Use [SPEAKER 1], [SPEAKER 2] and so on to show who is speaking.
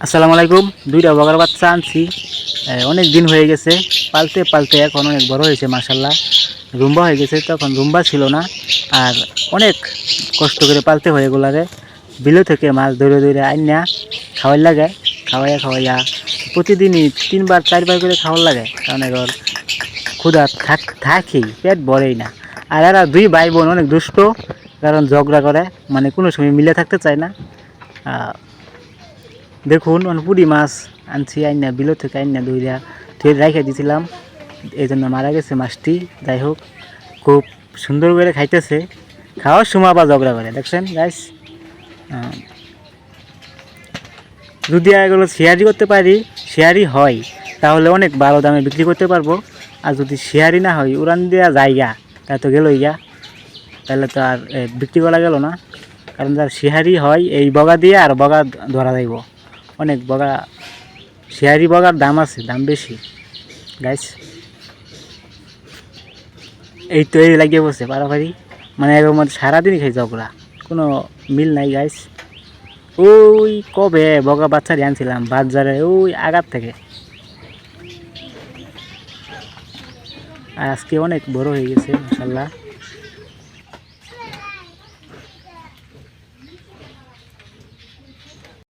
[SPEAKER 1] আসসালামু আলাইকুম। দুইটা বগার বাচ্চা আনছি, অনেক দিন হয়ে গেছে। পালতে পালতে এখন অনেক বড় হয়েছে মাশাল্লাহ। রুম্বা হয়ে গেছে, তখন রুম্বা ছিল না। আর অনেক কষ্ট করে পালতে হয় এগুলারে। বিলো থেকে মাছ ধরে ধরে আইনা খাওয়াই লাগে। খাওয়াইয়া প্রতিদিনই 3 বার 4 বার করে খাওয়ার লাগে, কারণ এবার ক্ষুধা থাকেই, পেট ভরেই না। আর এরা দুই ভাই বোন অনেক দুষ্ট, কারণ ঝগড়া করে, মানে কোনো সময় মিলে থাকতে চায় না। দেখুন পুরি মাছ আনছি, আইনা বিলো থেকে আইনা দইরা ধুয়ে রেখে দিয়েছিলাম, এই জন্য মারা গেছে মাছটি। যাই হোক, খুব সুন্দর করে খাইতেছে। খাওয়ার সময় আবার ঝগড়া করে, দেখছেন গাইস। যদি এগুলো শেয়ারি করতে পারি, শেয়ারি হয়, তাহলে অনেক ভালো দামে বিক্রি করতে পারবো। আর যদি শেয়ারি না হয়, উড়ান দেওয়া জায়গা, তা তো গেলই গা, তাহলে তো আর বিক্রি করা গেল না। কারণ যার শেয়ারি হয়, এই বগা দিয়ে আর বগা ধরা যাইব। অনেক বগা শেয়ারি বগার দাম আছে, দাম বেশি গাইস। এই তো এই লাগিয়ে বসে পারাপারি, মানে এর মধ্যে সারাদিনই খাই ঝগড়া, কোনো মিল নাই গাইস। ওই কবে বগা বাচ্চা আনছিলাম বাজারে, ওই আগার থেকে। আর আজকে অনেক বড় হয়ে গেছে মাশাল্লাহ।